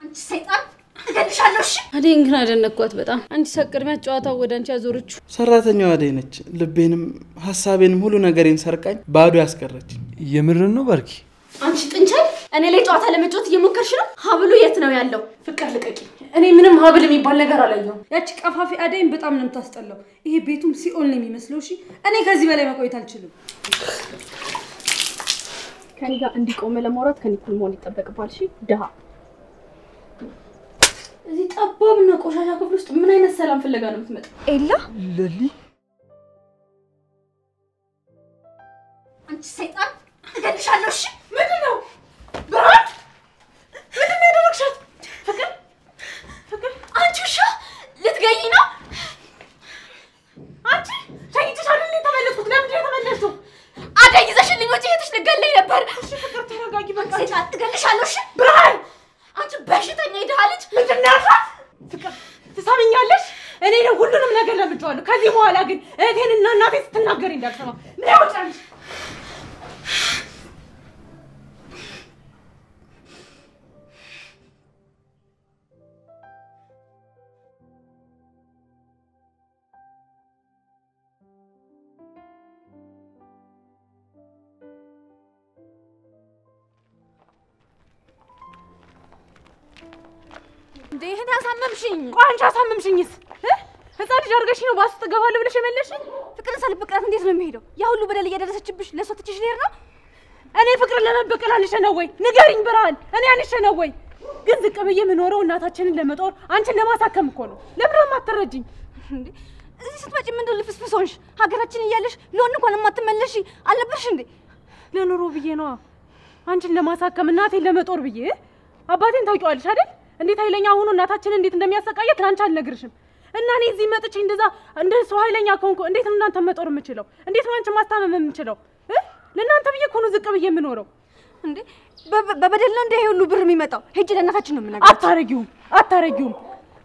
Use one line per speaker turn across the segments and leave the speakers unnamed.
አንቺ ሰይጣን እገልሻለሁ። አደይን ግን አደነኳት በጣም። አንቺ ሰቅድሚያ ጨዋታው ወደ አንቺ ያዞረችው
ሰራተኛዋ አደይ ነች። ልቤንም ሐሳቤንም ሁሉ ነገሬን ሰርቃኝ ባዶ ያስቀረች።
የምርን ነው ባርኪ?
አንቺ ጥንቸል እኔ ላይ ጨዋታ ለመጫወት እየሞከርሽ ነው? ሀብሉ የት ነው ያለው? ፍቅር ልቀቂ። እኔ ምንም ሀብል የሚባል ነገር አላየሁም። ያቺ ቀፋፊ አደይን በጣም ነው የምታስጠላው። ይሄ ቤቱም ሲኦል ነው የሚመስለው። እሺ እኔ ከዚህ በላይ መቆየት አልችልም። ከኔ ጋር እንዲቆም ለማውራት ከኔ እኩል መሆን ይጠበቅባል። እሺ ደሃ እዚህ ጠባብና ቆሻሻ ክፍል ውስጥ ምን አይነት ሰላም ፍለጋ ነው የምትመጣው? ኤላ
ለሊ
አንቺ ሰይጣን እገልሻለሁ። እሺ ምንድን ነው ብርሃን? ምንድን ነው ያደረግሻት? ፍቅር አንቺ ውሻ ልትገኝ ነው? አንቺ ሸኝተሽ አይደል የተመለስኩት? ለምንድን ነው የተመለስሽው? አደይ ይዘሽልኝ ወጪ እህትሽ ልትገለኝ ነበር። እሺ ፍቅር ተረጋጊ በቃ። ሰይጣን እገልሻለሁ። እሺ ብርሃን አንቺ በሽተኛ ይደሃ ልጅ ምንድን ነው ያልሻት? ፍቅር ትሰሚኛለሽ? እኔ ነው ሁሉንም ነገር ለምጄዋለሁ። ከዚህ በኋላ ግን እህቴንና እናቴን ስትናገሪ እንዳልሰማ ምን ያውጫልሽ? ይሄን ያሳመምሽኝ ቋንቻ ሳመምሽኝስ ህፃን ልጅ አርገሽ ነው ባስ ተገባለ ብለሽ የመለሽኝ? ፍቅርን ሳልበቀላት እንዴት ነው የሚሄደው? ያ ሁሉ በደል እያደረሰችብሽ ለሷ ትችሽ ልሄድ ነው? እኔ ፍቅርን ለመበቀል አንሽ ነው ወይ? ንገሪኝ ብርሃን፣ እኔ አንሽ ነው ወይ? ግን ዝቅ ብዬ የምኖረው እናታችንን ለመጦር አንቺን ለማሳከም እኮ ነው። ለምን ነው የማትረጂኝ እንዴ? እዚህ ስትመጪ ምን እንደው ልፍስፍስ ሆንሽ? ሀገራችን እያለሽ ለወን እንኳን የማትመለሺ አልነበርሽ እንዴ? ለኑሮ ብዬ ነው አንቺን ለማሳከም እናቴን ለመጦር ብዬ። አባቴን ታውቂዋለሽ አይደል? እንዴት ኃይለኛ ሆኖ እናታችንን እንዴት እንደሚያሰቃያት ላንቺ አልነግርሽም። እና እኔ እዚህ መጥቼ እንደዛ እንደ ሰው ኃይለኛ ከሆንኩ እንዴት ነው እናንተ መጦር የምችለው? እንዴት ነው አንቺ ማስታመም የምችለው? ለእናንተ ብዬ እኮ ነው ዝቅ ብዬ የምኖረው እንዴ። በበደል ነው እንደ ይሄ ሁሉ ብር የሚመጣው? ሄጅ ለእናታችን ነው የምነግራት። አታረጊውም።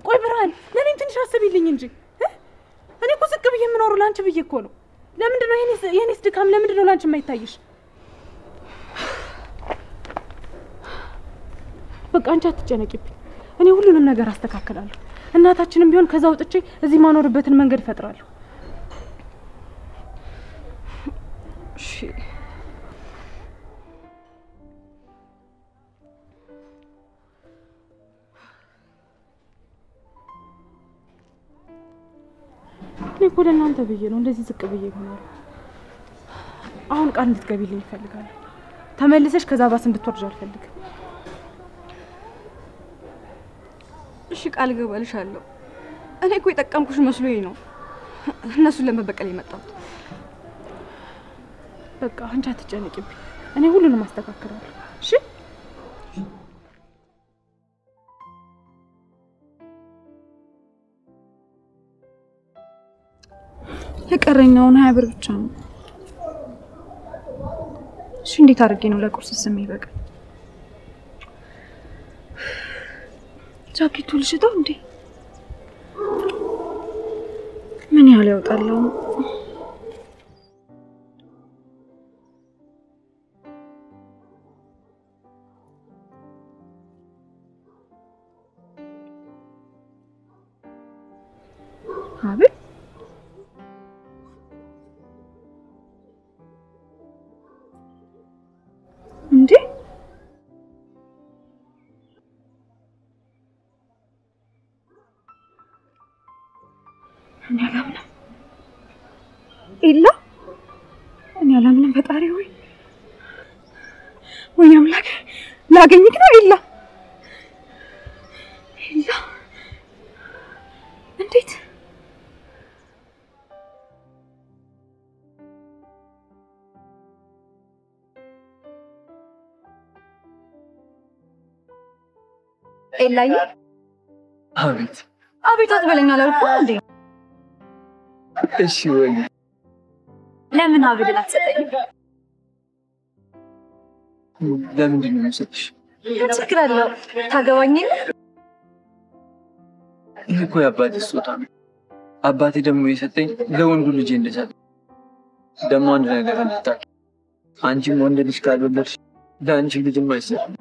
ቆይ ብርሃን ለኔም ትንሽ አስቢልኝ እንጂ እኔ እኮ ዝቅ ብዬ የምኖረው ላንቺ ብዬ እኮ ነው። ለምንድን ነው የኔስ ድካም ለምንድን ነው ላንቺ የማይታይሽ? በቃ አንቺ አትጨነቂብኝ። እኔ ሁሉንም ነገር አስተካክላለሁ። እናታችንም ቢሆን ከዛ ወጥቼ እዚህ ማኖርበትን መንገድ ፈጥራለሁ። እሺ እኔ እኮ ለእናንተ ብዬ ነው እንደዚህ ዝቅ ብዬ ሆናለሁ። አሁን ቃል እንድትገቢልኝ እፈልጋለሁ። ተመልሰሽ ከዛ ባስ እንድትወርጂ አልፈልግም። እሺ ቃል ገባልሻለሁ። እኔ እኮ የጠቀምኩሽ መስሎኝ ነው እነሱን ለመበቀል የመጣሁት። በቃ አንቺ አትጨነቂብኝ። እኔ ሁሉንም አስተካክላለሁ። እሺ የቀረኛውን 20 ብር ብቻ ነው። እሺ እንዴት አድርጌ ነው ለቁርስ ስም ይበቃ? ጃኬቱ ልሽጠው እንዴ? ምን ያህል ያወጣለው? አቤት እንዴ? እኔ አላምንም ኢላ፣ እኔ አላምንም። ፈጣሪ ሆይ ወይ አምላክ ላገኝክ ነው ኢላ። እንዴት ኤላዬ?
አቤት
አትበለኛል አልኩህ እንዴ?
እሺ ወይ
ለምን አብደላ ተሰጠኝ?
ለምንድን ነው የምሰጥሽ?
ችግር አለው ታገባኝ?
ይሄ እኮ የአባቴ ስጦታ ነው። አባቴ ደግሞ የሰጠኝ ለወንዱ ልጅ እንደሰጠ። ደግሞ አንድ ነገር እንድታውቂ፣ አንቺም ወንድ ልጅ ካልወለድሽ ለአንቺ ልጅም አይሰጥም።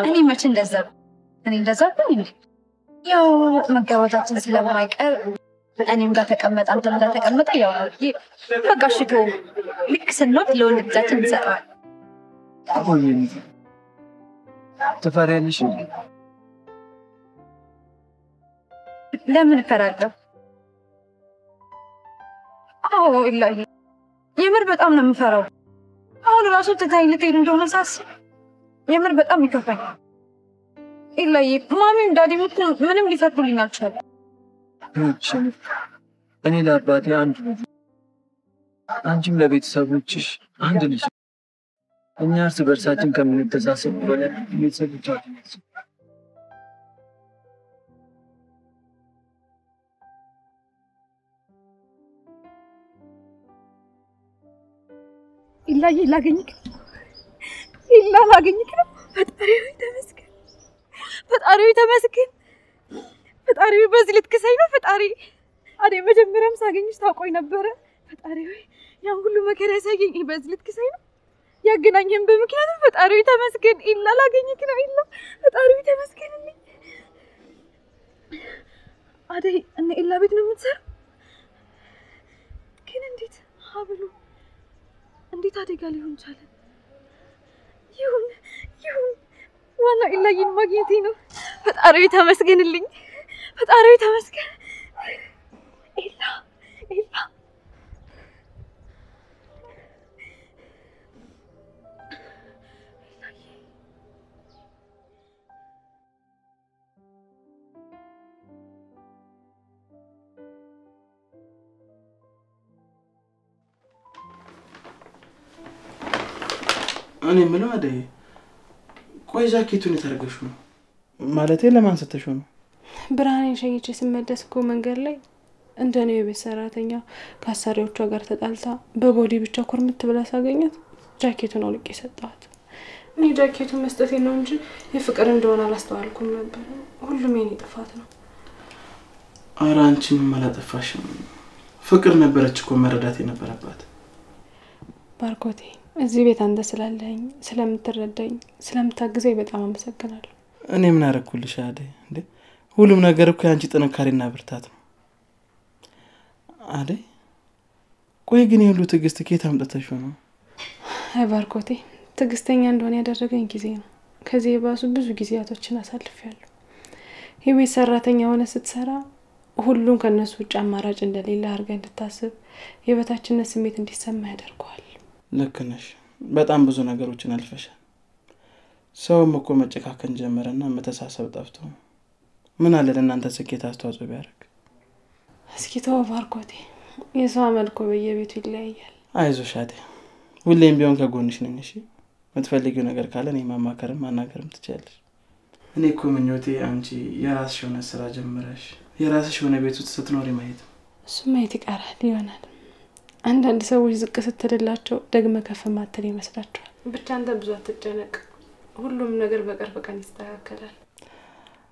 እኔ መቼ እንደዛ እኔ እንደዛ ነው ያው መጋባታችን ስለማይቀር እኔም ጋር ተቀመጣ አንተም ጋር ተቀመጣ ያው በቃ ሽቶ ልክ ስንወድ ለወንድ ልጃችን እንሰጠዋል።
አሁን ተፈራለሽ?
ለምን ፈራለሁ? አዎ ኢላሂ የምር በጣም ነው የምፈራው። አሁን ራሱ ትታይ ልትሄድ እንደሆነ ሳስብ የምር በጣም ይከፋኛል። ኢላሂ ማሚም ዳዲም ምንም ሊፈቅዱልኝ አልቻሉም።
እኔ ለአባቴ አንድ ልጅ አንቺም ለቤተሰቦችሽ አንድ ልጅ እኛ እርስ በርሳችን ከምንተሳሰብ በላይ ቤተሰቦቻችን
ኢላሂ ላገኝክ ነው። ፈጣሪው ተመስገን። ፈጣሪው በዚህ ልትከሳይ ነው። ፈጣሪ አዴ መጀመሪያም ሳገኝሽ ታውቆኝ ነበረ። ፈጣሪው ያን ሁሉ መከራ ያሳየኝ በዚህ ልትከሳይ ነው። ያገናኘን በምክንያት ፈጣሪው ተመስገን። ኢላ ላገኝክ ነው። ኢላ ፈጣሪው ተመስገንልኝ። አዴ እነ ኢላ ቤት ነው የምትሰራው? ግን እንዴት ሀብሉ እንዴት አደጋ ሊሆን ቻለ? ይሁን ዋላ ኢላዬን ማግኘቴ ነው። ፈጣሪው ተመስገንልኝ። ፈጣሪው ተመስገን። ኢላ
እኔ የምለው አደይ ቆይ ጃኬቱን የተረገሽው ነው ማለቴ ለማን ሰተሽው ነው?
ብርሃኔን ሸኝቼ ስመለስ እኮ መንገድ ላይ እንደኔ የቤት ሰራተኛ ከአሰሪዎቿ ጋር ተጣልታ በቦዲ ብቻ ኩርምት ብላ ሳገኛት ጃኬቱን አውልቄ ሰጣት። እኔ ጃኬቱን መስጠቴ ነው እንጂ የፍቅር እንደሆነ አላስተዋልኩም ነበር። ሁሉም የኔ ጥፋት ነው።
ኧረ አንቺ ምንም አላጠፋሽም። ፍቅር ነበረች እኮ መረዳት የነበረባት።
ባርኮቴ እዚህ ቤት አንተ ስላለኝ ስለምትረዳኝ ስለምታግዘኝ በጣም አመሰግናለሁ።
እኔ ምን አረኩልሽ አደይ? እንዴ ሁሉም ነገር እኮ ያንቺ ጥንካሬና ብርታት ነው አደይ። ቆይ ግን ይሁሉ ትግስት ከየት አምጥተሽው ነው?
አይ ባርኮቴ ትግስተኛ እንደሆነ ያደረገኝ ጊዜ ነው። ከዚህ የባሱ ብዙ ጊዜያቶችን አሳልፌያለሁ። የቤት ሰራተኛ ሆነ ስትሰራ ሁሉም ከነሱ ውጭ አማራጭ እንደሌለ አድርገህ እንድታስብ የበታችነት ስሜት እንዲሰማ ያደርጋል።
ልክ ነሽ። በጣም ብዙ ነገሮችን አልፈሻል። ሰውም እኮ መጨካከን ጀመረና መተሳሰብ ጠፍቶ ምን አለ ለእናንተ ስኬት አስተዋጽኦ ቢያደርግ።
እስኪ ተው ባርኮቴ፣ የሰው አመል እኮ በየቤቱ ይለያያል።
አይዞሽ አደይ፣ ሁሌም ቢሆን ከጎንሽ ነኝ። እሺ የምትፈልጊው ነገር ካለ እኔ ማማከርም ማናገርም ትችያለሽ። እኔ እኮ ምኞቴ አንቺ የራስሽ የሆነ ስራ ጀምረሽ የራስሽ የሆነ ቤት ውስጥ ስትኖሪ ማየት።
እሱ ማየት ይቀራል ይሆናል። አንዳንድ ሰዎች ዝቅ ስትልላቸው ደግመ ከፍ ማተል ይመስላቸዋል። ብቻ አንተ ብዙ አትጨነቅ፣ ሁሉም ነገር በቅርብ ቀን ይስተካከላል።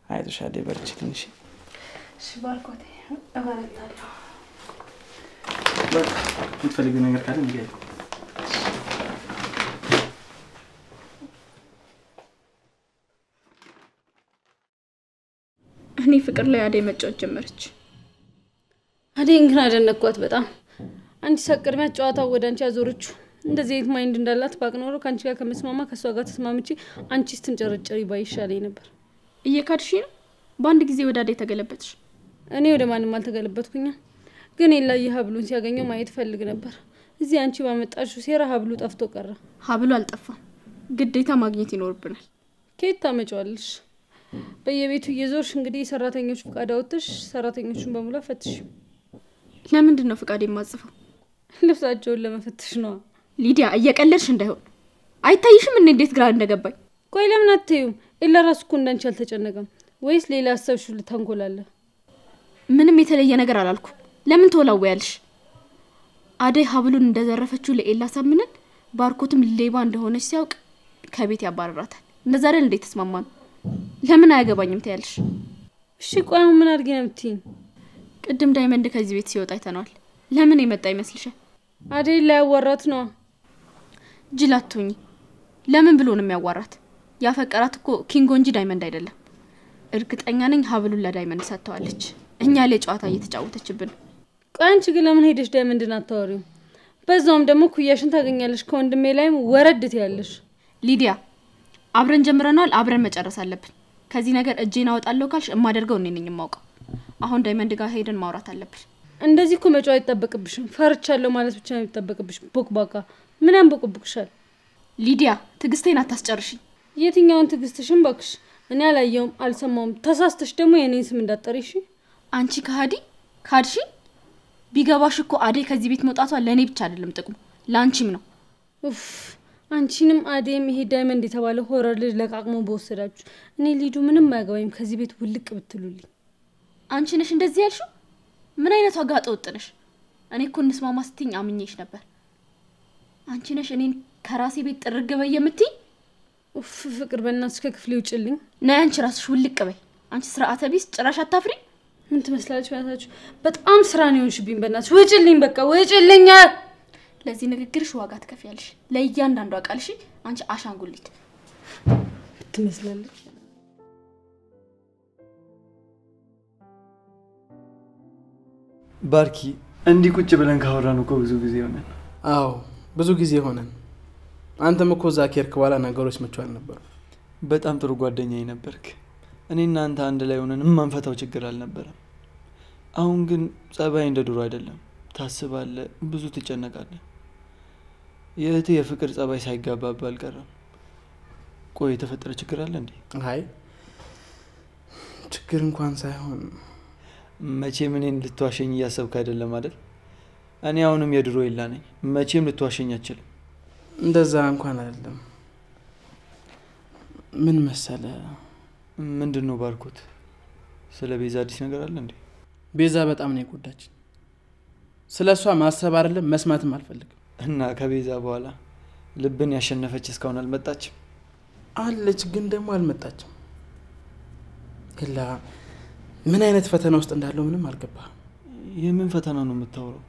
አይዞሽ አደይ፣ በርቺልኝ።
እሺ ባርኮቴ፣ እበረታለሁ።
በቃ የምትፈልጊው ነገር ካለ ንገሪኝ።
እኔ ፍቅር ላይ አደይ መጫወት ጀመረች።
አደይን ግን አደነኳት በጣም። አንቺ ሰቅድሚያ ጨዋታው ወደ አንቺ ያዞረችው እንደዚህ አይነት ማይንድ እንዳላት ባቅኖሮ ካንቺ ጋር ከመስማማ ከሷ ጋር ተስማምጪ አንቺ ስትንጨረጨሪ ባይሻለኝ ነበር።
እየካድሽ ነው። በአንድ ጊዜ ወደ አደይ ተገለበጥሽ።
እኔ ወደ ማንንም አልተገለበጥኩኝ። ግን ኢላዬ ሀብሉን ሲያገኘው ማየት ፈልግ ነበር። እዚህ አንቺ ባመጣሽው ሴራ ሀብሉ ጠፍቶ ቀረ።
ሀብሉ አልጠፋም፣ ግዴታ ማግኘት ይኖርብናል።
ከየት ታመጫዋለሽ? በየቤቱ እየዞርሽ እንግዲህ ሰራተኞች ፍቃድ አውጥተሽ ሰራተኞቹን በሙሉ ፈትሽ።
ለምንድን ነው ፍቃድ የማጽፈው?
ልብሳቸውን ለመፈተሽ ነው።
ሊዲያ እየቀለድሽ እንዳይሆን። አይታይሽም እንዴት ግራ እንደገባኝ?
ቆይ ለምን አትይውም? ኢላ ራሱ እኮ እንዳንቺ አልተጨነቀም ወይስ ሌላ አሰብሽው ልታንኮላለ?
ምንም የተለየ ነገር አላልኩ። ለምን ተወላወያልሽ? አደይ ሀብሉን እንደዘረፈችው ለኤላ ሳምነን ባርኮትም ሌባ እንደሆነች ሲያውቅ ከቤት ያባረራታል። እንደዛ አይደል እንዴ ተስማማን? ለምን አያገባኝም ታያልሽ?
እሺ ቆይ ምን አድርጊ ነው የምትይኝ?
ቅድም ዳይመንድ ከዚህ ቤት ሲወጣ አይተናል። ለምን የመጣ ይመስልሻል?
አደይ ላይ ያዋራት ነው።
ጅላቱኝ ለምን ብሎ ነው የሚያዋራት? ያፈቀራት እኮ ኪንጎ እንጂ ዳይመንድ አይደለም። እርግጠኛ ነኝ ሀብሉን ለዳይመንድ ሰጥተዋለች። እኛ ላይ ጨዋታ እየተጫወተችብን።
አንቺ ግን ለምን ሄደሽ ዳይመንድን አታወሪው? በዛውም ደግሞ ኩያሽን ታገኛለሽ፣ ከወንድሜ ላይም ወረድት ያለሽ።
ሊዲያ አብረን ጀምረናል፣ አብረን መጨረስ አለብን። ከዚህ ነገር እጄን አወጣለሁ ካልሽ እማደርገው እኔ ነኝ የማውቀው። አሁን ዳይመንድ ጋር ሄደን ማውራት አለብን።
እንደዚህ እኮ መጫወት አይጠበቅብሽም። ፈርቻለሁ ማለት ብቻ ነው የሚጠበቅብሽ። ቦክባካ ምን ያንበቁብክሻል?
ሊዲያ ትግስቴን አታስጨርሽኝ።
የትኛውን ትግስትሽን ባክሽ? እኔ አላየውም አልሰማውም። ተሳስተሽ ደግሞ የኔን ስም እንዳትጠሪ እሺ?
አንቺ ካድሺ ቢገባሽ እኮ አዴ ከዚህ ቤት መውጣቷ ለኔ ብቻ አይደለም ጥቅሙ ላንቺም ነው።
ኡፍ አንቺንም አዴም ይሄ ዳይመንድ የተባለ ሆረር ልጅ ለቃቅሞ በወሰዳችሁ እኔ ሊዱ ምንም አያገባኝም። ከዚህ ቤት ውልቅ ብትሉልኝ።
አንቺ ነሽ እንደዚህ ያልሽው? ምን አይነቷ ጋጠ ወጥ ነሽ? እኔ እኮ እንስማማ ስትይኝ አምኜሽ ነበር። አንቺ ነሽ እኔን ከራሴ ቤት ጥርግ በይ የምትይ?
ኡፍ ፍቅር በእናትሽ ከክፍሌ ውጭልኝ።
ነይ አንቺ ራስሽ ውልቅ በይ። አንቺ ስርዓተ ቢስ ጭራሽ አታፍሪ።
ምን ትመስላለች ያታችሁ? በጣም ስራ ነው የሆንሽብኝ። በእናትሽ ውጭልኝ፣ በቃ ውጭልኝ።
ለዚህ ንግግርሽ ዋጋ ትከፍያለሽ፣ ለእያንዳንዱ ቃልሽ። አንቺ አሻንጉሊት
ትመስላለች።
ባርኪ እንዲህ ቁጭ ብለን ካወራን እኮ ብዙ ጊዜ ሆነን።
አዎ ብዙ ጊዜ ሆነን። አንተም እኮ እዛ ከሄድክ በኋላ ነገሮች ምቹ አልነበሩ።
በጣም ጥሩ ጓደኛዬ ነበርክ። እኔና አንተ አንድ ላይ ሆነን የማንፈታው ችግር አልነበረም። አሁን ግን ጸባይ እንደ ድሮ አይደለም። ታስባለህ፣ ብዙ ትጨነቃለህ። የእህቴ የፍቅር ጸባይ ሳይጋባባ አልቀረም። ቆይ የተፈጠረ ችግር አለ እንዴ?
አይ ችግር እንኳን ሳይሆን
መቼም እኔን ልትዋሸኝ እያሰብክ አይደለም አይደል? እኔ አሁንም የድሮ ይላ ነኝ። መቼም ልትዋሸኝ አትችልም።
እንደዛ እንኳን አይደለም። ምን መሰለ?
ምንድነው ባርኮት? ስለ ቤዛ አዲስ ነገር አለ እንዴ?
ቤዛ በጣም ነው የጎዳችኝ። ስለሷ ማሰብ አይደለም መስማትም አልፈልግም።
እና ከቤዛ በኋላ ልብን ያሸነፈች እስካሁን አልመጣችም?
አለች፣ ግን ደግሞ አልመጣችም። ኢላ ምን አይነት ፈተና ውስጥ እንዳለው ምንም አልገባም።
የምን ፈተና ነው የምታወራው?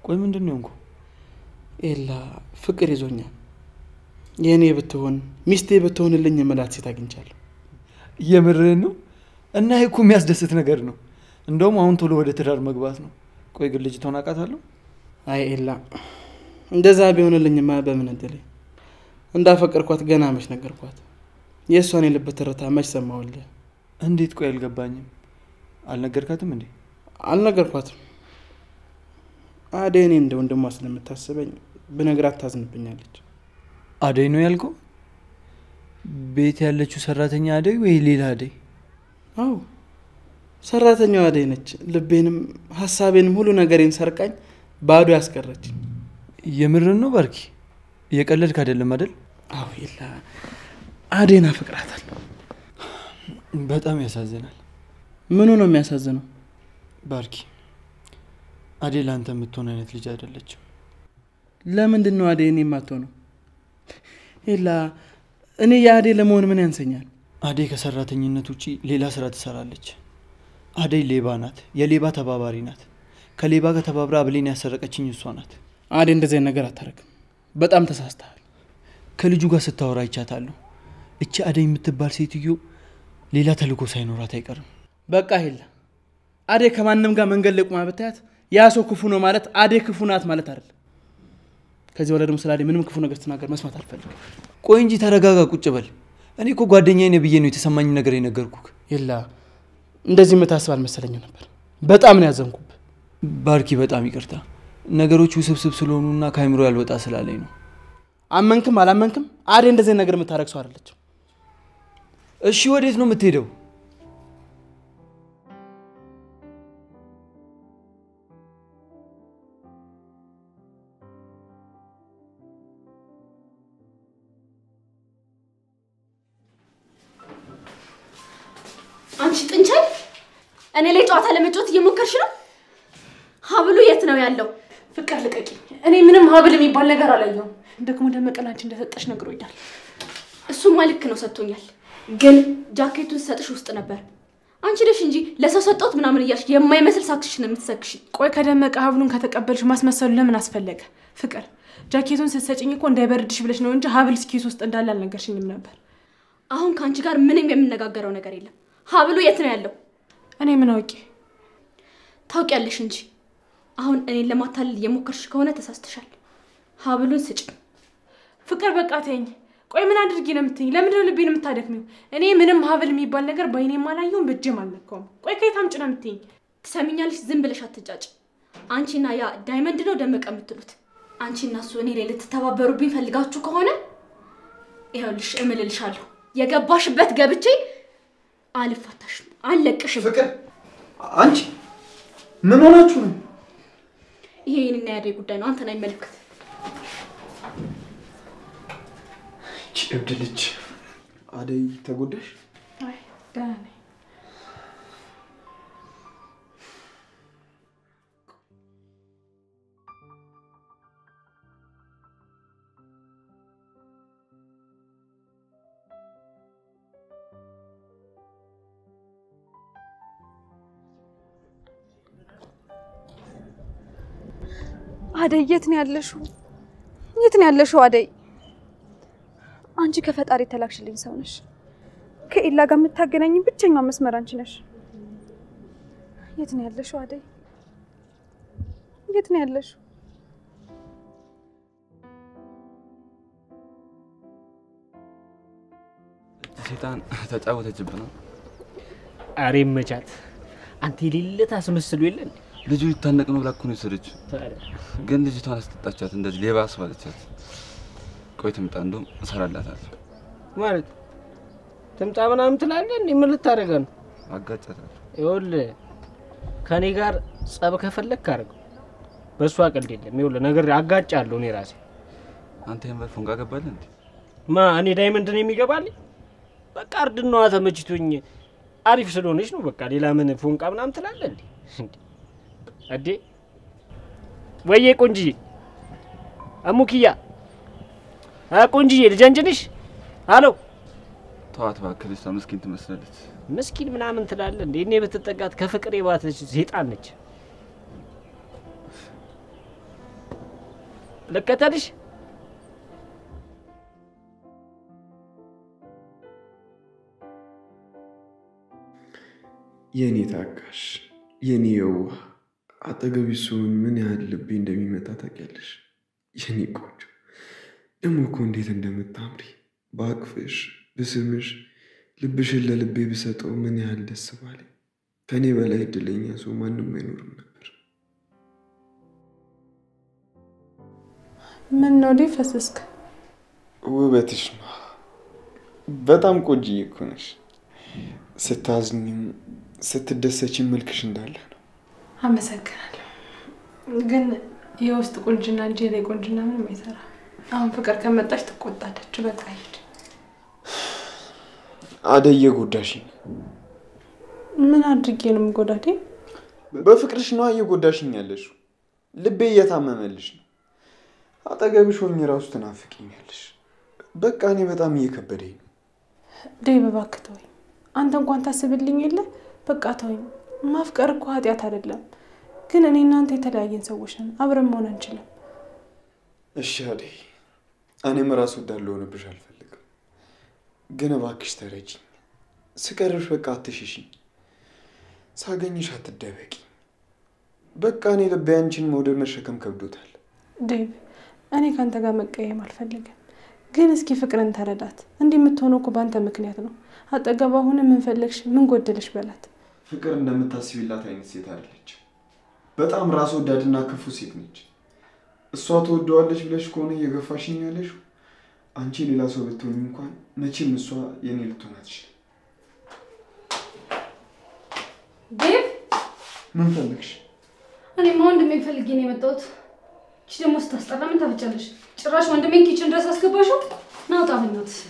ቆይ ምንድነው እንኳ?
ኢላ ፍቅር ይዞኛል። የኔ ብትሆን ሚስቴ ብትሆንልኝ የመላት ሴት አግኝቻለሁ።
የምርህን ነው? እና ይሄ እኮ የሚያስደስት ነገር ነው። እንደውም አሁን ቶሎ ወደ ትዳር መግባት ነው። ቆይ ግን ልጅቷን አውቃታለሁ?
አይ ኢላ እንደዛ ቢሆንልኝማ በምን እድሌ እንዳፈቀርኳት ገና መች ነገርኳት። የሷን የልብ ትርታ መች ሰማሁልህ?
እንዴት? ቆይ አልገባኝም። አልነገርካትም እንዴ?
አልነገርኳትም። አደይ እኔ እንደ ወንድሟ ስለምታስበኝ ብነግራት ታዝንብኛለች።
አደይ ነው ያልከው? ቤት ያለችው ሰራተኛ አደይ ወይ ሌላ አደይ?
አዎ ሰራተኛዋ አደይ ነች። ልቤንም ሐሳቤንም ሁሉ ነገሬን ሰርቃኝ ባዶ ያስቀረች።
የምርን ነው ባርኪ? እየቀለድክ አይደለም አይደል?
አዎ ኢላ አደይን አፈቅራታለሁ።
በጣም ያሳዝናል።
ምኑ ነው የሚያሳዝነው?
ባርኪ አደይ ላንተ የምትሆን አይነት ልጅ አይደለችም።
ለምንድን ነው አደይ እኔ የማትሆነው? ኢላ እኔ የአደይ ለመሆን ምን ያንሰኛል?
አደይ ከሰራተኝነት ውጪ ሌላ ስራ ትሰራለች። አደይ ሌባ ናት፣ የሌባ ተባባሪ ናት። ከሌባ ጋር ተባብራ አብሌን ያሰረቀችኝ እሷ ናት።
አደይ እንደዚህ ነገር አታረግም። በጣም ተሳስተሃል።
ከልጁ ጋር ስታወራ አይቻታለሁ። እቺ አደይ የምትባል ሴትዮ ሌላ ተልኮ ሳይኖራት አይቀርም።
በቃ ኢላ አደይ ከማንም ጋር መንገድ ላይ ቆማ ብታያት ያ ሰው ክፉ ነው ማለት አደይ ክፉ ናት ማለት አይደል። ከዚህ ወዲያ ደግሞ ስለ አደይ ምንም ክፉ ነገር ስትናገር መስማት አልፈልግም።
ቆይ እንጂ ተረጋጋ፣ ቁጭ በል። እኔ እኮ ጓደኛዬ ነኝ ብዬ ነው የተሰማኝ ነገር የነገርኩህ።
ኢላ እንደዚህ የምታስብ አልመሰለኝም ነበር። በጣም ነው ያዘንኩብ።
ባርኪ በጣም ይቅርታ። ነገሮች ውስብስብ ስለሆኑና ከአይምሮ ያልወጣ ስላለኝ ነው።
አመንክም አላመንክም አደይ እንደዚህ ነገር የምታረግ ሰው አይደለችም።
እሺ ወዴት ነው የምትሄደው?
አንቺ ጥንቸል እኔ ላይ ጨዋታ ለመጫወት እየሞከርሽ ነው? ሀብሉ የት ነው ያለው?
ፍቅር ልቀቂ። እኔ ምንም ሀብል የሚባል ነገር አላየሁም። ደግሞ ደመቀናች እንደሰጠሽ ነግሮኛል።
እሱማ ልክ ነው ሰጥቶኛል። ግን ጃኬቱን ሰጥሽ ውስጥ ነበር። አንቺ ነሽ እንጂ ለሰው ሰጠውት ምናምን እያልሽ የማይመስል ሳክሽ ነው የምትሰክሽ።
ቆይ ከደመቀ ሀብሉን ከተቀበልሽ ማስመሰሉ ለምን አስፈለገ? ፍቅር ጃኬቱን ስትሰጪኝ እኮ እንዳይበርድሽ ብለሽ ነው እንጂ ሀብል ኪስ ውስጥ እንዳለ አልነገርሽኝም ነበር።
አሁን ካንቺ ጋር ምንም የምነጋገረው ነገር የለም። ሀብሉ የት ነው ያለው?
እኔ ምን አውቄ?
ታውቂያለሽ እንጂ አሁን እኔን ለማታለል የሞከርሽ ከሆነ ተሳስተሻል። ሀብሉን ስጭ።
ፍቅር በቃ ተይኝ። ቆይ ምን አድርጊ ነው የምትይኝ? ለምንድን ነው ልቤን የምታደክሚው? እኔ ምንም ሀብል የሚባል ነገር በአይኔም አላየሁም በእጄም አልነካውም። ቆይ ከየት አምጪ ነው የምትይኝ?
ትሰሚኛለሽ? ዝም ብለሽ አትጫጭ። አንቺና ያ ዳይመንድ ነው ደመቀ የምትሉት አንቺና እሱ እኔ ላይ ልትተባበሩብኝ ፈልጋችሁ ከሆነ ይኸውልሽ እምልልሻለሁ የገባሽበት ገብቼ አልፋታሽም፣ አልለቅሽም።
ፍቅር አንቺ ምን ሆናችሁ ነው?
ይሄ የኔና ያደይ ጉዳይ ነው፣ አንተን አይመለከትም።
እብድ ልጅ አደይ ተጎዳሽ?
አይ ደህና ነኝ።
አደይ የት ነው ያለሽው? የት ነው ያለሽው አደይ? አንቺ ከፈጣሪ ተላክሽልኝ ሰው ነሽ። ከኤላ ጋር የምታገናኝ ብቸኛው መስመር አንቺ ነሽ። የት ነው ያለሽው አደይ? የት ነው ያለሽው?
ሰይጣን ተጫወተችብህ ነው።
አሬ መቻት አንተ የሌለ ታስመስሉ የለን
ልጁ ይታነቅ ነው ብላ እኮ ነው የወሰደችው። ግን ልጅቷን አስጠጣቻት፣ እንደዚህ ሌባ አስባለቻት። ቆይ ትምጣ እንደውም እሰራላታለሁ።
ማለት ትምጣ ምናምን ትላለህ እንዴ? ምን ልታደርጋ ነው?
አጋጫታለሁ።
ይኸውልህ ከኔ ጋር ጸብ ከፈለክ አድርገው፣ በእሷ ቀልድ የለም። ይኸውልህ ነገር አጋጫለሁ እኔ ራሴ።
አንተ የምበር ፎንጋ ገባለህ እንዴ?
እኔ ዳይመንድ ነው የሚገባልኝ? በቃ እርድናዋ ተመችቶኝ አሪፍ ስለሆነች ነው። በቃ ሌላ ምን ፎንቃ ምናምን ትላለህ እንዴ? አዴ ወይዬ ቆንጂዬ አሙኪያ ቆንጂዬ ልጃንጅንሽ አሎ
ተዋት እባክህ፣ ልጅቷ ምስኪን ትመስላለች።
ምስኪን ምናምን ትላለህ እንዴ? እኔ በተጠጋት ከፍቅር የባተች ሴጣን ነች። ልከተልሽ
የኔ ታጋሽ የኔ የዋህ አጠገቢ ስሆን ምን ያህል ልቤ እንደሚመታ ታውቂያለሽ? የኔ ቆንጆ ደግሞ እኮ እንዴት እንደምታምሪ በአቅፍሽ ብስምሽ ልብሽን ለልቤ ብሰጠው ምን ያህል ደስ ባለኝ። ከኔ በላይ እድለኛ ሰው ማንም አይኖርም ነበር።
ምን ነው ዲ ፈሰስክ?
ውበትሽ ነው። በጣም ቆንጆዬ እኮ ነሽ። ስታዝኝም ስትደሰችም መልክሽ እንዳለ ነው።
አመሰግናለሁ። ግን የውስጥ ቁንጅና እንጂ የላይ ቁንጅና ምንም አይሰራ። አሁን ፍቅር ከመጣች ትቆጣለች። በቃ ሂድ።
አደይ የጎዳሽኝ።
ምን አድርጌ ነው የምጎዳት?
በፍቅርሽ ነው እየጎዳሽኝ ያለሽው። ልቤ እየታመመልሽ ነው። አጠገብሽ ሆኜ ራሱ ትናፍቂኛለሽ። በቃ እኔ በጣም እየከበደኝ ነው።
ዴቭ እባክህ ተወኝ። አንተ እንኳን ታስብልኝ የለ። በቃ ተወኝ። ማፍቀር እኮ ኃጢአት አይደለም። ግን እኔ እናንተ የተለያየን ሰዎች ነን። አብረን መሆን አንችልም።
እሺ አደይ፣ እኔም ራስ ወዳድ ልሆንብሽ አልፈልግም። ግን እባክሽ ተረጂኝ። ስቀርብሽ በቃ አትሽሽኝ። ሳገኝሽ አትደበቂ። በቃ እኔ ልቤ አንቺን መውደድ መሸከም ከብዶታል።
ዴቭ፣ እኔ ካንተ ጋር መቀየም አልፈልግም። ግን እስኪ ፍቅርን ተረዳት። እንዲህ የምትሆነው እኮ በአንተ ምክንያት ነው። አጠገቧ ሆነ ምን ፈለግሽ ምን ጎደለሽ በላት።
ፍቅር እንደምታስቢላት አይነት ሴት አይደለች። በጣም ራስ ወዳድና ክፉ ሴት ነች። እሷ ትወደዋለች ብለሽ ከሆነ እየገፋሽኝ ያለሽ፣ አንቺ ሌላ ሰው ብትሆኚ እንኳን መቼም እሷ የኔ ልትሆን አትችልም።
ዴቭ፣
ምን ፈለግሽ?
እኔማ ወንድሜን ፈልጌ ነው የመጣሁት። እቺ ደግሞ ስታስጠላ ምን ታፈጫለሽ? ጭራሽ ወንድሜን ኪችን ድረስ አስገባሽው። ናውጣ በእናትሽ።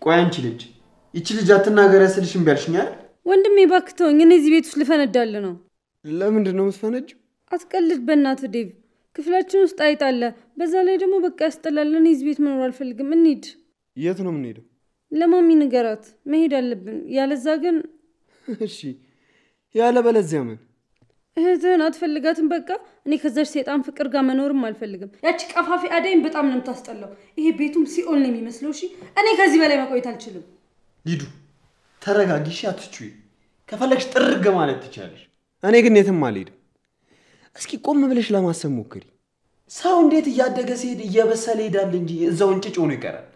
ቆይ አንቺ ልጅ ይቺ ልጅ አትናገር ያስልሽም ቢያልሽኝ አይደል?
ወንድሜ እባክህ ተወኝ። እኔ እዚህ ቤት ውስጥ ልፈነዳል ነው።
ለምንድን ነው የምትፈነጂው?
አትቀልድ በእናትህ ዴቭ። ክፍላችን ውስጥ አይጥ አለ። በዛ ላይ ደግሞ በቃ ያስጠላል። እኔ እዚህ ቤት መኖር አልፈልግም። እንሂድ።
የት ነው የምንሄደው?
ለማሚ ንገራት። መሄድ አለብን። ያለዛ ግን
እሺ ያለ በለዚያ ምን
እህትህን አትፈልጋትም? በቃ እኔ ከዛች ሰይጣን ፍቅር ጋር መኖርም አልፈልግም። ያቺ ቀፋፊ አደይም በጣም ነው የምታስጠላው። ይሄ ቤቱም ሲኦል ነው የሚመስለው። እሺ እኔ ከዚህ በላይ መቆየት አልችልም።
ሊዱ ተረጋጊ፣ እሺ አትጩይ። ከፈለግሽ ጥርግ ማለት ትችላለሽ።
እኔ ግን የትም አልሄድም። እስኪ ቆም ብለሽ ለማሰብ ሞክሪ።
ሰው እንዴት እያደገ ሲሄድ እየበሰለ ይሄዳል እንጂ እዛው እንጭጭ ሆኖ ይቀራል።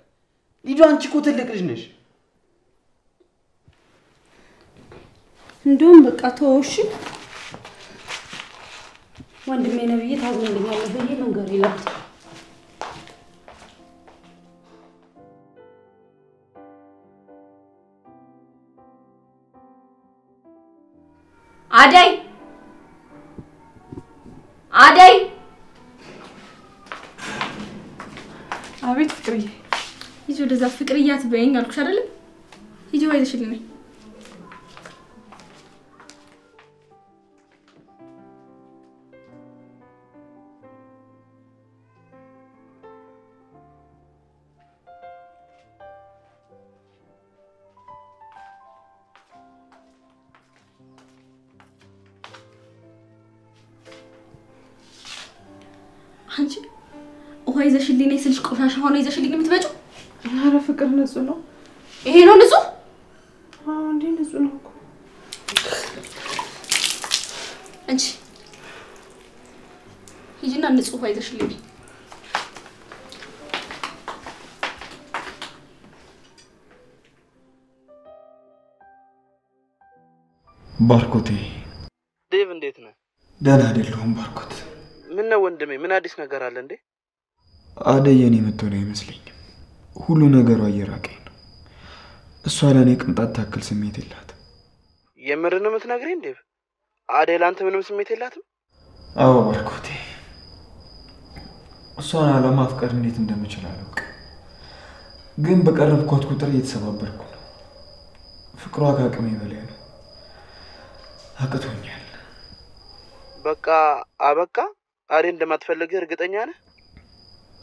ሊዱ አንቺ እኮ ትልቅ ልጅ ነሽ።
እንደውም በቃ ተወው እሺ። ወንድሜ ነብዬ ታዝንልኛለህ ብዬ መንገር ይላል።
አደይ አደይ!
አቤት ፍቅርዬ።
ይዞ ወደዛ ፍቅርዬ አትበይኝ አልኩሽ አይደል? ሂጂ ወይዘሽልኝ። አንቺ ውሃ ይዘሽልኝ ነይ ስልሽ ቆሻሻ ሆኖ ይዘሽልኝ የምትመጪው?
ኧረ ፍቅር ንጹህ ነው።
ይሄ ነው ንጹህ?
አዎ እንዴ ንጹህ ነው እኮ።
አንቺ ሂጂና ንጹህ ውሃ ይዘሽልኝ።
ባርኮቴ።
ዴቭ እንዴት ነህ?
ደህና አይደለሁም ባርኮት።
ምን ነው ወንድሜ? ምን አዲስ ነገር አለ እንዴ?
አደይ የኔ የምትሆን አይመስለኝም። ሁሉ ነገሯ እየራቀኝ ነው። እሷ ለእኔ ቅንጣት ታክል ስሜት የላትም።
የምር ነው የምትነግረኝ ዴቭ? አደይ ለአንተ ምንም ስሜት የላትም?
አዎ ባርኮቴ። እሷን አለማፍቀር እንዴት እንደምችል አላውቅም። ግን በቀረብኳት ቁጥር እየተሰባበርኩ ነው። ፍቅሯ ከአቅሜ በላይ ነው። አቅቶኛል።
በቃ አበቃ? አደይ እንደማትፈልግህ እርግጠኛ ነህ?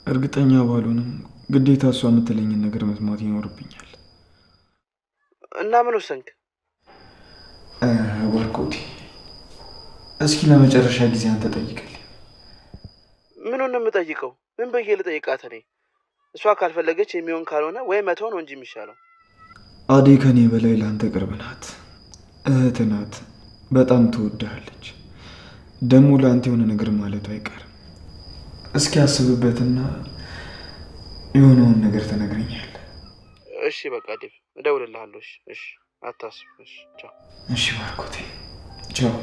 እርግጠኛ ባልሆንም ግዴታ እሷ የምትለኝን ነገር መስማት ይኖርብኛል።
እና ምን ወሰንክ?
ባርኮቴ እስኪ ለመጨረሻ ጊዜ አንተ ጠይቅልኝ።
ምኑን ነው የምጠይቀው? ምን ብዬ ልጠይቃት እኔ? እሷ ካልፈለገች የሚሆን ካልሆነ ወይ መተው ነው እንጂ የሚሻለው።
አደይ ከኔ በላይ ለአንተ ቅርብ ናት፣ እህት ናት፣ በጣም ትወድሃለች። ደግሞ ለአንተ የሆነ ነገር ማለቱ አይቀርም። እስኪ አስብበትና የሆነውን ነገር ትነግረኛለህ።
እሺ በቃ ዴቭ እደውልልሃለሁ። እሺ አታስብ። እሺ ቻው።
እሺ ባርኮቴ ቻው።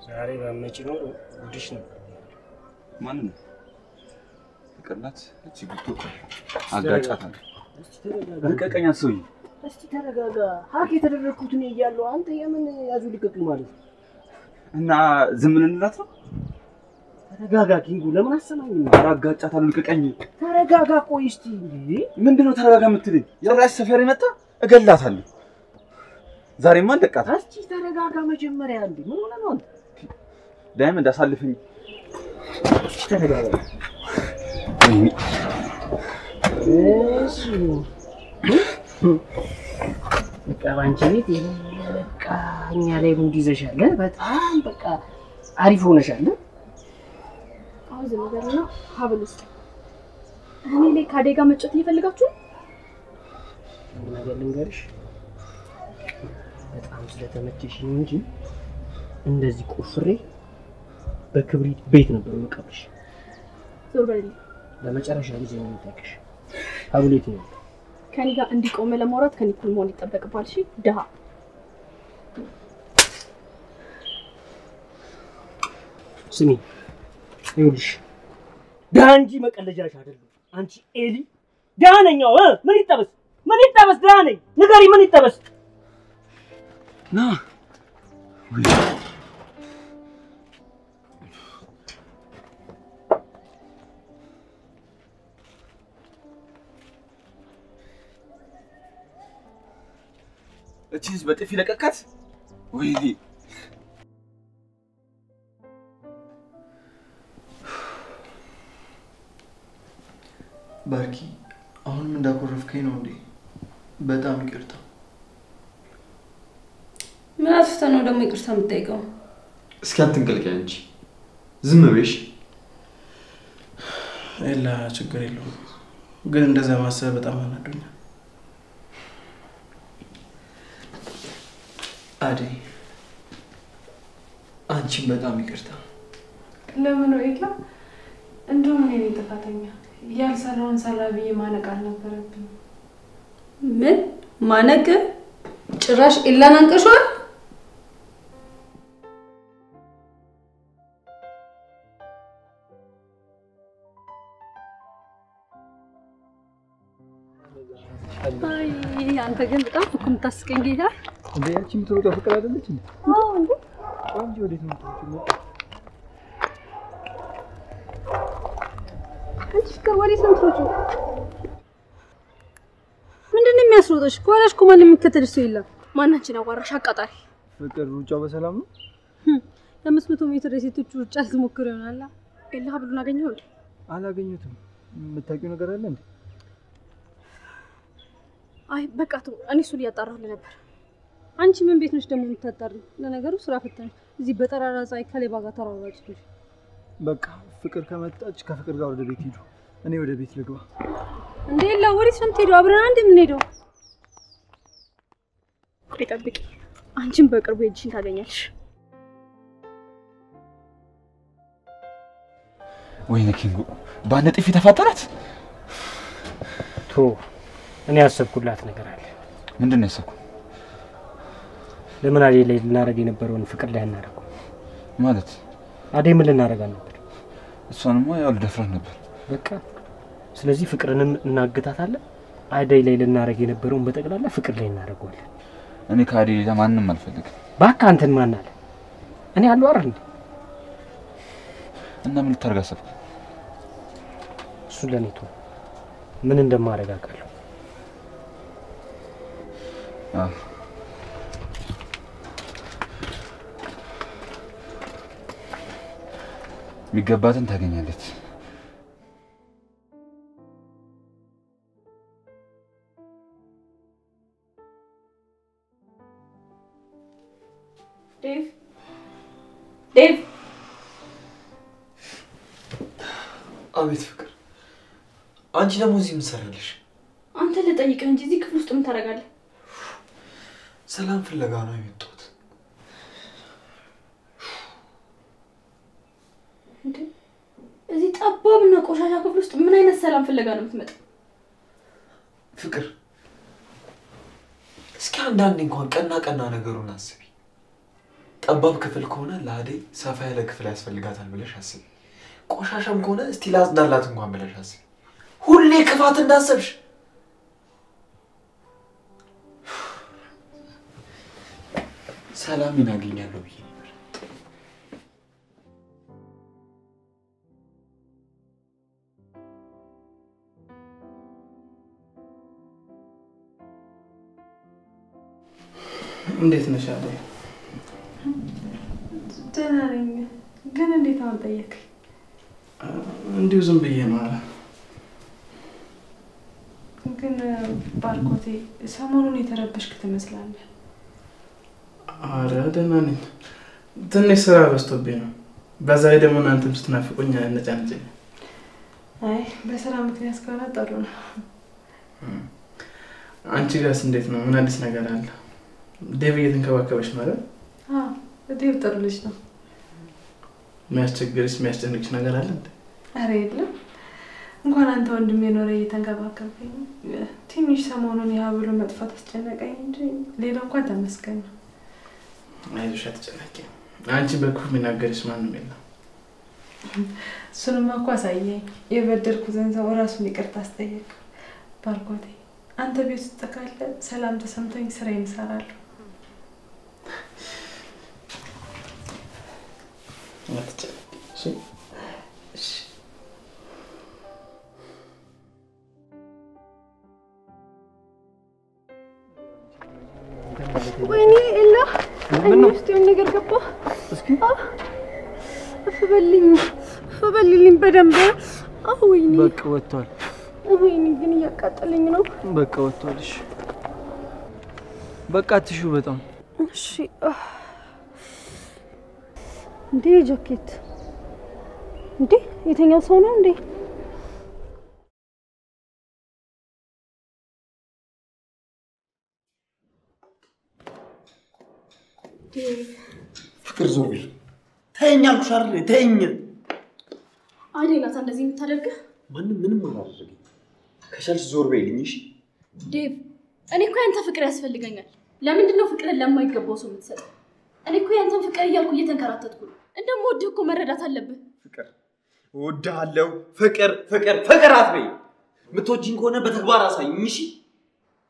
ዛሬ ባመጪ ኖሮ ጉድሽ ነው።
ማን ነው? ፍቅርናት እቺ ጉቶ አጋጫታለሁ። ልቀቀኝ አትሰውኝ።
እስቲ ተረጋጋ። ሀክ የተደረኩት ነው እያለሁ አንተ የምን ያዙ ልቀቅ ማለት ነው?
እና ዝም እንላት ነው?
ተረጋጋ ኪንጉ። ለምን አሰማኝ?
አጋጫታለሁ። ልቀቀኝ።
ተረጋጋ። ቆይ እስቲ
ምንድነው ተረጋጋ የምትለኝ? ጭራሽ ሰፈር መጣ እገላታለሁ። ዛሬማ እንደቃታ።
እስቲ ተረጋጋ መጀመሪያ። እንዴ ምን ሆነ ነው አንተ?
ዳይመንድ አሳልፈኝ።
እስቲ ተረጋጋ። እሺ በቃ ባንቺ ቤት በቃ እኛ ላይ ሙድ ይዘሻል። በጣም በቃ አሪፍ ሆነሻል።
አሁን ዝም በልና ሀብል ውስጥ እኔ ላይ ከአደይ ጋር መጫወት እየፈለጋችሁ
ነገር ልንገርሽ፣ በጣም ስለተመቸሽ ነው እንጂ እንደዚህ ቆፍሬ በክብሪት ቤት ነበር የምቀብርሽ።
ዞር በልልኝ።
ለመጨረሻ ጊዜ ነው የምታውቅሽ። ሀብሌት ነው
ከኔ ጋር እንዲቆም ለማውራት ከኔ እኩል መሆን ይጠበቅባል። እሺ ደሃ
ስሚ፣ ይኸውልሽ ደሃ እንጂ መቀለጃሽ አይደለም። አንቺ ኤሊ ደሃ ነኝ። ምን ይጠበስ? ደሃ ነኝ። ንገሪ፣ ምን ይጠበስ?
ና ወይ እቺስ በጥፊ ለቀቃት ወይ?
ባርኪ አሁንም እንዳኮረፍከኝ ነው እንዴ? በጣም ይቅርታ።
ምን አጥፍተህ ነው ደግሞ ይቅርታ የምትጠይቀው?
እስኪ አትንቀልቀኝ እንጂ ዝም በይሽ።
ኤላ ችግር የለውም ግን እንደዛ ማሰብ በጣም አናዶኛል።
አደይ አንቺም በጣም ይቅርታ።
ለምን ነው ኤላ? እንደውም እኔ ጥፋተኛ ያልሰራውን ሰራ ብዬ ማነቅ አልነበረብኝ።
ምን ማነቅ? ጭራሽ ኤላን አንቀሻል? አይ አንተ ግን በጣም እኮ የምታስቀኝ ጌታ።
እንዴ ያቺ የምትሮጠው ፍቅር አይደለች እንዴ?
አዎ እንዴ
አንቺ ወዴት ነው የምትሮጪው?
አንቺ ከወዴት ነው የምትሮጪው? ምንድን ነው የሚያስሮጥሽ? ከኋላሽ እኮ ማንም የሚከተልሽ ሰው የለም።
ማናችን አዋራሽ አቃጣሪ?
ፍቅር ሩጫው በሰላም ነው?
500 ሜትር የሴቶች ሩጫ ልትሞክር ይሆናል።
ኤላ ብሉን አገኘው እንዴ?
አላገኘሁትም። የምታውቂው ነገር አለ እንዴ?
አይ በቃ ተው፣ እኔ እሱን እያጣራሁልህ ነበር።
አንቺ ምን ቤት ነሽ ደግሞ የምታጣሪ? ለነገሩ ስራ ፈተንሽ እዚህ በጠራራ ፀሐይ ከሌባ ጋር ተራራጭሽ።
በቃ ፍቅር ከመጣች ከፍቅር ጋር ወደ ቤት ሂዱ። እኔ ወደ ቤት ልግባ።
እንዴ ኤላ ወዴት ነው የምትሄደው? አብረን አንድ የምንሄደው?
ቆይ ጠብቂ፣ አንቺም በቅርቡ እጅሽን ታገኛለሽ።
ወይኔ ኪንጉ ባንደ ጥፊ ተፋጠራት።
ቶ እኔ ያሰብኩላት ነገር አለ።
ምንድነው ያሰብኩ?
ለምን አደይ ላይ ልናረግ የነበረውን ፍቅር ላይ እናረጋው
ማለት?
አደይ ምን ልናረጋ ነበር?
እሷንማ ያው ልደፍራት ነበር።
በቃ ስለዚህ ፍቅርንም እናግታታለን። አደይ ላይ ልናረግ የነበረውን በጠቅላላ ፍቅር ላይ እናረጋዋለን።
እኔ ከአደይ ሌላ ማንንም አልፈልግም።
ባካ አንተን ማን አለ? እኔ አለው አይደል እንዴ?
እና ምን ልታረጋ አሰብክ?
እሱ ለኔቶ ምን እንደማረጋ አውቃለሁ።
የሚገባትን ታገኛለች።
ዴቭ
አቤት ፍቅር፣ አንቺ ደግሞ እዚህ ምን ሰራለሽ?
አንተ ልጠይቅህ እንጂ እዚህ ክፍል ውስጥ ምን ታደርጋለህ?
ሰላም ፍለጋ ነው የመጣሁት።
እንዴ እዚህ ጠባብና ቆሻሻ ክፍል ውስጥ ምን አይነት ሰላም ፍለጋ ነው የምትመጣው?
ፍቅር እስኪ አንዳንዴ እንኳን ቀና ነገሩን አስቢ። ጠባብ ክፍል ከሆነ ለአደይ ሰፋ ያለ ክፍል ያስፈልጋታል ብለሽ አስቢ። ቆሻሻም ከሆነ እስቲ ላጽዳላት እንኳን ብለሽ አስቢ። ሁሌ ክፋት እንዳሰብሽ ሰላም እናገኛለሁ ብዬ ነበር።
እንዴት ነሽ አደይ?
ደህና ነኝ። ግን እንዴት አሁን ጠየቅኝ?
እንዲሁ ዝም ብዬ ነው።
ግን ባርኮቴ ሰሞኑን የተረበሽክ ትመስላለህ።
አረ ደህና ነኝ። ትንሽ ስራ በዝቶብኝ ነው። በዛ ላይ ደግሞ እናንተም ስትናፍቁኝ አነጫነጨኝ።
አይ በስራ ምክንያት ከሆነ ጥሩ ነው።
አንቺ ጋርስ እንዴት ነው? ምን አዲስ ነገር አለ? ዴቭ እየተንከባከበሽ ማለት?
አዎ ዴቭ ጥሩ ልጅ ነው።
የሚያስቸግርሽ የሚያስጨንቅሽ ነገር አለ እንዴ?
አረ የለም። እንኳን አንተ ወንድሜ ኖረ እየተንከባከብከኝ። ትንሽ ሰሞኑን ያብሎ መጥፋት አስጨነቀኝ እንጂ ሌላ እንኳን ተመስገን ነው።
አይዞሽ አትጨነቂ። አንቺ በክፉ የሚናገርሽ ማንም የለም።
እሱንማ እኮ አሳየኝ። የበደልኩትን ሰው እራሱን ይቅርታ አስጠየቅ። ባርኮቴ አንተ ቤት ውስጥ ካለ ሰላም ተሰምቶኝ ስራዬን እሰራለሁ።
አትጨነቂ እሺ? እሺ
ወይኔ ኤላ ምን ነው እስቲ ነገር ገባ? እስኪ ፈበልኝ በደንብ። ወይኔ
በቃ ወጥቷል።
ወይኔ ግን እያቃጠለኝ ነው።
በቃ ወጥቷልሽ። በቃ አትሹ በጣም
እሺ። እንዴ ጃኬት እንዴ የተኛው ሰው ነው እንዴ?
ፍቅር ዞር በይ። ተይኝ አልኩሽ አይደል? ተይኝ።
አይደል ናት እንደዚህ የምታደርገው?
ማንም ምንም አላደረገኝ። ከቻልሽ ዞር በይልኝ እሺ?
ዴቭ እኔ እኮ ያንተ ፍቅር ያስፈልገኛል። ለምንድን ነው ፍቅርን ለማይገባው ሰው የምትሰጠው? እኔ እኮ ያንተን ፍቅር እያልኩ እየተንከራተትኩ ነው። እንደምወድህ እኮ መረዳት አለብህ።
ፍቅር እወድሃለሁ። ፍቅር ፍቅር ፍቅር አትበይ። የምትወጂኝ ከሆነ በተግባር አሳይኝ እሺ?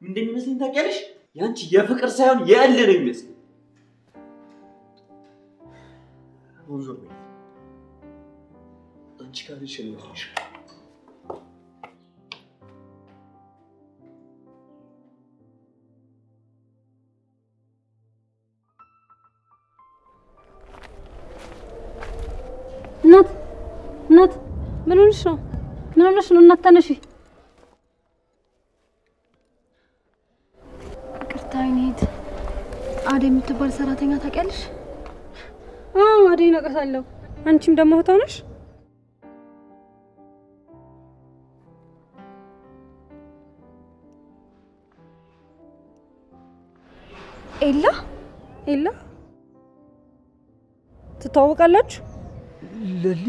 ምን እንደሚመስለኝ ታውቂያለሽ? ያንቺ የፍቅር ሳይሆን የእልህ ነው የሚመስለኝ። ዞር በይ። አንቺ ካልሽ እልሽ
እናት ምን ሆነሽ ነው? ምን ሆነሽ ነው? እናት ተነሺ።
ይቅርታ አይኔት አዴ የምትባል ሰራተኛ ታውቂያለሽ?
አዴ ነቀሳለሁ። አንቺም ደግሞ እህቷ ነሽ? ኤላ ትተዋወቃላችሁ?
ለሊ